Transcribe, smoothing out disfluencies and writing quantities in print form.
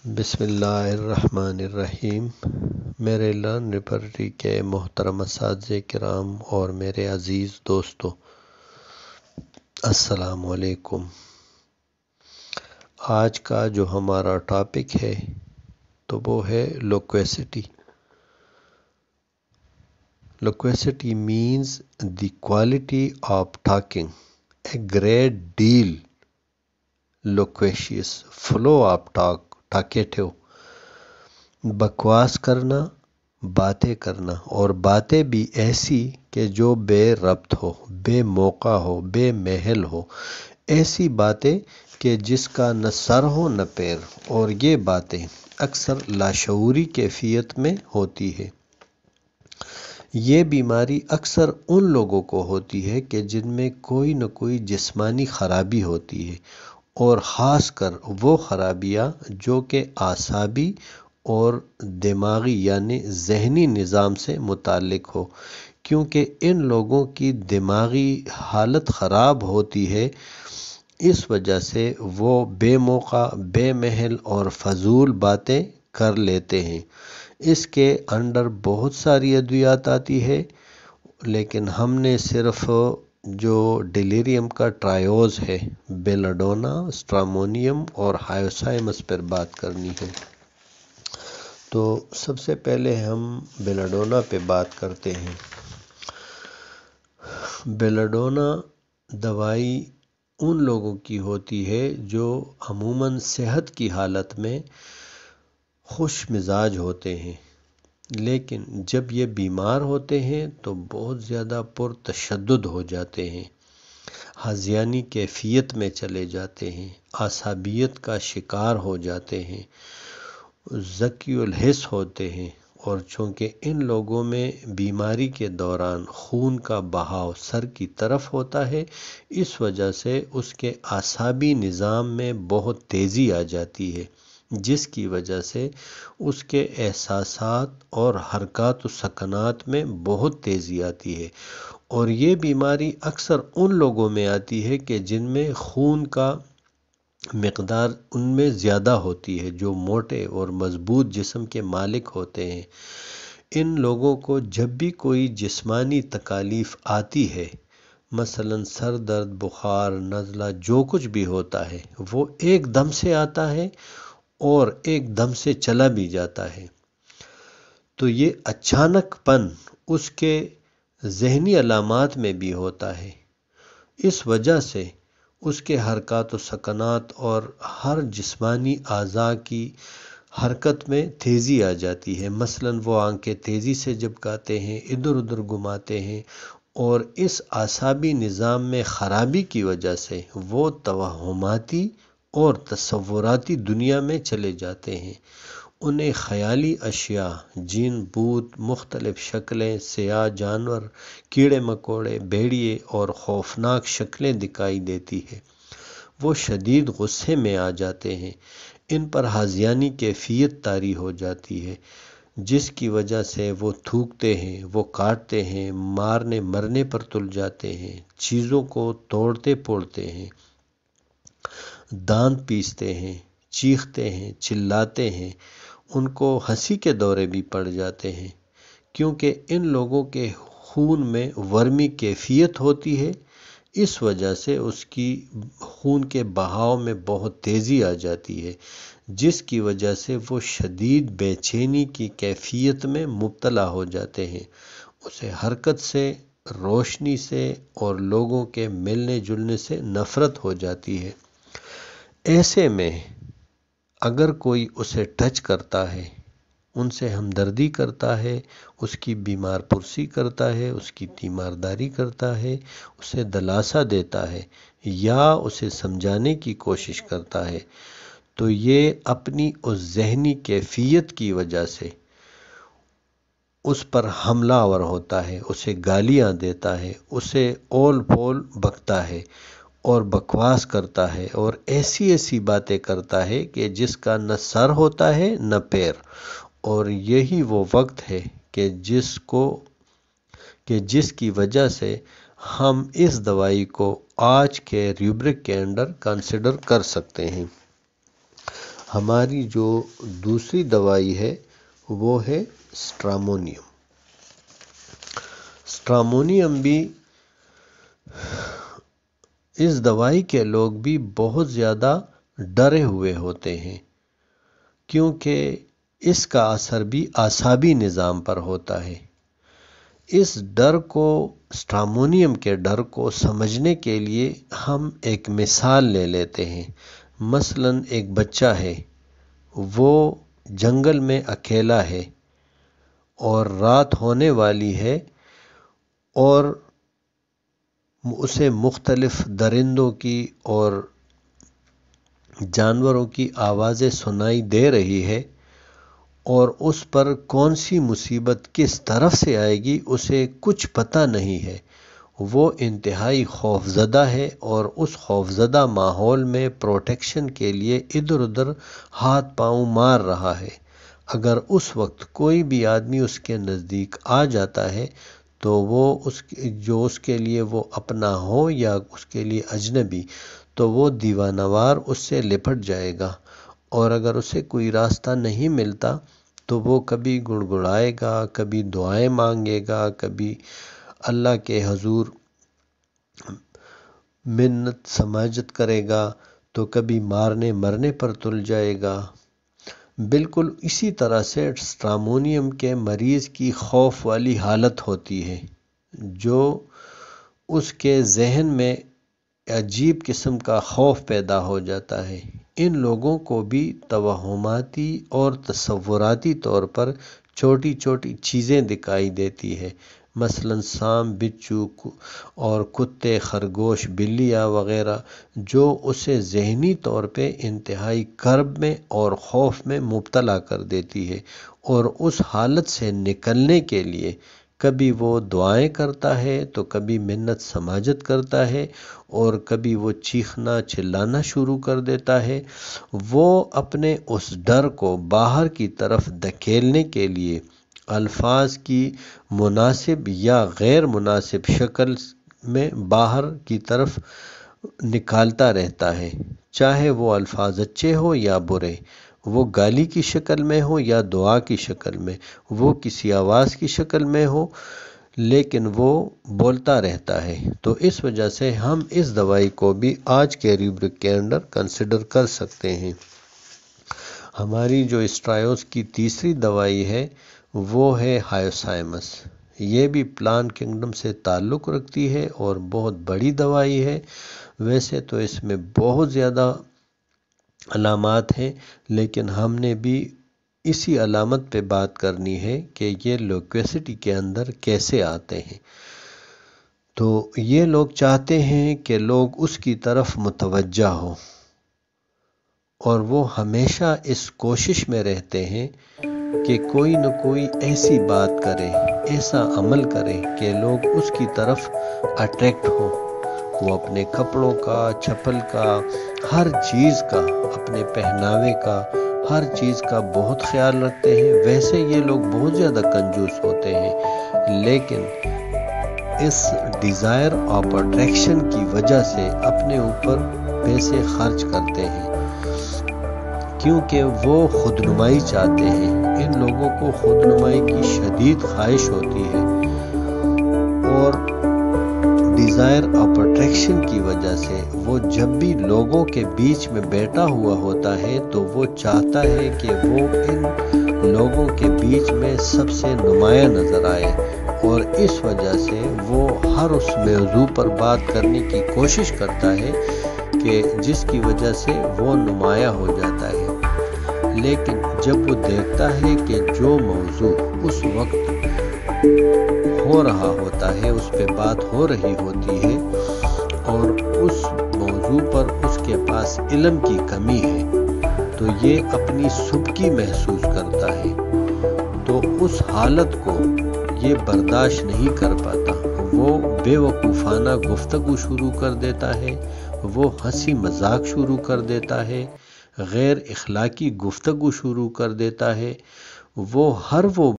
بسم اللہ الرحمن الرحیم۔ میرے لرن ریپرٹری کے محترم اساتذہ کرام اور میرے عزیز دوستو، السلام علیکم۔ آج کا جو ہمارا ٹاپک ہے تو وہ ہے loquacity. Loquacity means the quality of talking a great deal loquacious flow of talkative، بکواس کرنا، باتیں کرنا، اور باتیں بھی ایسی کہ جو بے ربط ہو، بے موقع ہو، بے محل ہو، ایسی باتیں کہ جس کا نہ سر ہو نہ پیر، اور یہ باتیں اکثر لاشعوری کیفیت میں ہوتی ہے۔ یہ بیماری اکثر ان لوگوں کو ہوتی ہے کہ جن میں کوئی نہ کوئی جسمانی خرابی ہوتی ہے، اور خاص کر وہ خرابیاں جو کہ اعصابی اور دماغی یعنی ذہنی نظام سے متعلق ہو، کیونکہ ان لوگوں کی دماغی حالت خراب ہوتی ہے۔ اس وجہ سے وہ بے موقع، بے محل اور فضول باتیں کر لیتے ہیں۔ اس کے انڈر بہت ساری ادویات آتی ہے، لیکن ہم نے صرف جو ڈیلیریم کا ٹرائیوز ہے، بیلاڈونا، اسٹرامونیم اور ہائیوسائمس پر بات کرنی ہے۔ تو سب سے پہلے ہم بیلاڈونا پہ بات کرتے ہیں۔ بیلاڈونا دوائی ان لوگوں کی ہوتی ہے جو عموماً صحت کی حالت میں خوش مزاج ہوتے ہیں، لیکن جب یہ بیمار ہوتے ہیں تو بہت زیادہ پرتشدد ہو جاتے ہیں، ہذیانی کیفیت میں چلے جاتے ہیں، عصبیت کا شکار ہو جاتے ہیں، ذکی الحس ہوتے ہیں، اور چونکہ ان لوگوں میں بیماری کے دوران خون کا بہاؤ سر کی طرف ہوتا ہے، اس وجہ سے اس کے اعصابی نظام میں بہت تیزی آ جاتی ہے، جس کی وجہ سے اس کے احساسات اور حرکات و سکنات میں بہت تیزی آتی ہے۔ اور یہ بیماری اکثر ان لوگوں میں آتی ہے کہ جن میں خون کا مقدار ان میں زیادہ ہوتی ہے، جو موٹے اور مضبوط جسم کے مالک ہوتے ہیں۔ ان لوگوں کو جب بھی کوئی جسمانی تکالیف آتی ہے، مثلاً سر درد، بخار، نزلہ، جو کچھ بھی ہوتا ہے، وہ ایک دم سے آتا ہے اور ایک دم سے چلا بھی جاتا ہے۔ تو یہ اچانک پن اس کے ذہنی علامات میں بھی ہوتا ہے۔ اس وجہ سے اس کے حرکات و سکنات اور ہر جسمانی اعضاء کی حرکت میں تیزی آ جاتی ہے۔ مثلاً وہ آنکھیں تیزی سے جھپکاتے ہیں، ادھر ادھر گھماتے ہیں، اور اس اعصابی نظام میں خرابی کی وجہ سے وہ توہماتی اور تصوراتی دنیا میں چلے جاتے ہیں۔ انہیں خیالی اشیاء، جن، بھوت، مختلف شکلیں، سیاہ جانور، کیڑے مکوڑے، بھیڑیے اور خوفناک شکلیں دکھائی دیتی ہیں۔ وہ شدید غصے میں آ جاتے ہیں، ان پر ہذیانی کیفیت طاری ہو جاتی ہے، جس کی وجہ سے وہ تھوکتے ہیں، وہ کاٹتے ہیں، مارنے مرنے پر تل جاتے ہیں، چیزوں کو توڑتے پھوڑتے ہیں، دانت پیستے ہیں، چیختے ہیں، چلاتے ہیں، ان کو ہنسی کے دورے بھی پڑ جاتے ہیں، کیونکہ ان لوگوں کے خون میں ورمی کیفیت ہوتی ہے۔ اس وجہ سے اس کی خون کے بہاؤ میں بہت تیزی آ جاتی ہے، جس کی وجہ سے وہ شدید بے چینی کی کیفیت میں مبتلا ہو جاتے ہیں۔ اسے حرکت سے، روشنی سے اور لوگوں کے ملنے جلنے سے نفرت ہو جاتی ہے۔ ایسے میں اگر کوئی اسے ٹچ کرتا ہے، ان سے ہمدردی کرتا ہے، اس کی بیمار پرسی کرتا ہے، اس کی تیمارداری کرتا ہے، اسے دلاسا دیتا ہے یا اسے سمجھانے کی کوشش کرتا ہے، تو یہ اپنی اس ذہنی کیفیت کی وجہ سے اس پر حملہ آور ہوتا ہے، اسے گالیاں دیتا ہے، اسے اول پول بکتا ہے اور بکواس کرتا ہے، اور ایسی ایسی باتیں کرتا ہے کہ جس کا نہ سر ہوتا ہے نہ پیر۔ اور یہی وہ وقت ہے کہ جس کی وجہ سے ہم اس دوائی کو آج کے ریوبرک کے انڈر کنسیڈر کر سکتے ہیں۔ ہماری جو دوسری دوائی ہے وہ ہے اسٹرامونیم۔ اسٹرامونیم بھی اس دوائی کے لوگ بھی بہت زیادہ ڈرے ہوئے ہوتے ہیں، کیونکہ اس کا اثر بھی اعصابی نظام پر ہوتا ہے۔ اس ڈر کو، اسٹرامونیم کے ڈر کو سمجھنے کے لیے ہم ایک مثال لے لیتے ہیں۔ مثلاً ایک بچہ ہے، وہ جنگل میں اکیلا ہے اور رات ہونے والی ہے اور اسے مختلف درندوں کی اور جانوروں کی آوازیں سنائی دے رہی ہے، اور اس پر کون سی مصیبت کس طرف سے آئے گی اسے کچھ پتہ نہیں ہے۔ وہ انتہائی خوفزدہ ہے اور اس خوفزدہ ماحول میں پروٹیکشن کے لیے ادھر ادھر ہاتھ پاؤں مار رہا ہے۔ اگر اس وقت کوئی بھی آدمی اس کے نزدیک آ جاتا ہے تو وہ اس کے لیے وہ اپنا ہو یا اس کے لیے اجنبی، تو وہ دیوانہ وار اس سے لپٹ جائے گا، اور اگر اسے کوئی راستہ نہیں ملتا تو وہ کبھی گڑگڑائے گا، کبھی دعائیں مانگے گا، کبھی اللہ کے حضور منت سماجت کرے گا، تو کبھی مرنے پر تل جائے گا۔ بالکل اسی طرح سے اسٹرامونیم کے مریض کی خوف والی حالت ہوتی ہے، جو اس کے ذہن میں عجیب قسم کا خوف پیدا ہو جاتا ہے۔ ان لوگوں کو بھی توہماتی اور تصوراتی طور پر چھوٹی چھوٹی چیزیں دکھائی دیتی ہے، مثلاً سانپ، بچھو اور کتے، خرگوش، بلیاں وغیرہ، جو اسے ذہنی طور پہ انتہائی کرب میں اور خوف میں مبتلا کر دیتی ہے، اور اس حالت سے نکلنے کے لیے کبھی وہ دعائیں کرتا ہے تو کبھی منت سماجت کرتا ہے، اور کبھی وہ چیخنا چلانا شروع کر دیتا ہے۔ وہ اپنے اس ڈر کو باہر کی طرف دھکیلنے کے لیے الفاظ کی مناسب یا غیر مناسب شکل میں باہر کی طرف نکالتا رہتا ہے، چاہے وہ الفاظ اچھے ہو یا برے، وہ گالی کی شکل میں ہو یا دعا کی شکل میں، وہ کسی آواز کی شکل میں ہو، لیکن وہ بولتا رہتا ہے۔ تو اس وجہ سے ہم اس دوائی کو بھی آج کے ریبرک کے اندر کنسیڈر کر سکتے ہیں۔ ہماری جو اسٹرائیوس کی تیسری دوائی ہے وہ ہے ہائیوسائمس۔ یہ بھی پلانٹ کنگڈم سے تعلق رکھتی ہے اور بہت بڑی دوائی ہے۔ ویسے تو اس میں بہت زیادہ علامات ہیں، لیکن ہم نے بھی اسی علامت پہ بات کرنی ہے کہ یہ لیوکوسٹی کے اندر کیسے آتے ہیں۔ تو یہ لوگ چاہتے ہیں کہ لوگ اس کی طرف متوجہ ہوں، اور وہ ہمیشہ اس کوشش میں رہتے ہیں کہ کوئی نہ کوئی ایسی بات کرے، ایسا عمل کرے کہ لوگ اس کی طرف اٹریکٹ ہوں۔ وہ اپنے کپڑوں کا، چپل کا، ہر چیز کا، اپنے پہناوے کا، ہر چیز کا بہت خیال رکھتے ہیں۔ ویسے یہ لوگ بہت زیادہ کنجوس ہوتے ہیں، لیکن اس ڈیزائر آف اٹریکشن کی وجہ سے اپنے اوپر پیسے خرچ کرتے ہیں، کیونکہ وہ خود نمائی چاہتے ہیں۔ ان لوگوں کو خود نمائی کی شدید خواہش ہوتی ہے، اور ڈیزائر آف اٹریکشن کی وجہ سے وہ جب بھی لوگوں کے بیچ میں بیٹھا ہوا ہوتا ہے تو وہ چاہتا ہے کہ وہ ان لوگوں کے بیچ میں سب سے نمایاں نظر آئے، اور اس وجہ سے وہ ہر اس موضوع پر بات کرنے کی کوشش کرتا ہے کہ جس کی وجہ سے وہ نمایاں ہو جاتا ہے۔ لیکن جب وہ دیکھتا ہے کہ جو موضوع اس وقت ہو رہا ہوتا ہے، اس پہ بات ہو رہی ہوتی ہے، اور اس موضوع پر اس کے پاس علم کی کمی ہے، تو یہ اپنی سبکی محسوس کرتا ہے، تو اس حالت کو یہ برداشت نہیں کر پاتا۔ وہ بے وقوفانہ گفتگو شروع کر دیتا ہے، وہ ہنسی مذاق شروع کر دیتا ہے، غیر اخلاقی گفتگو شروع کر دیتا ہے، وہ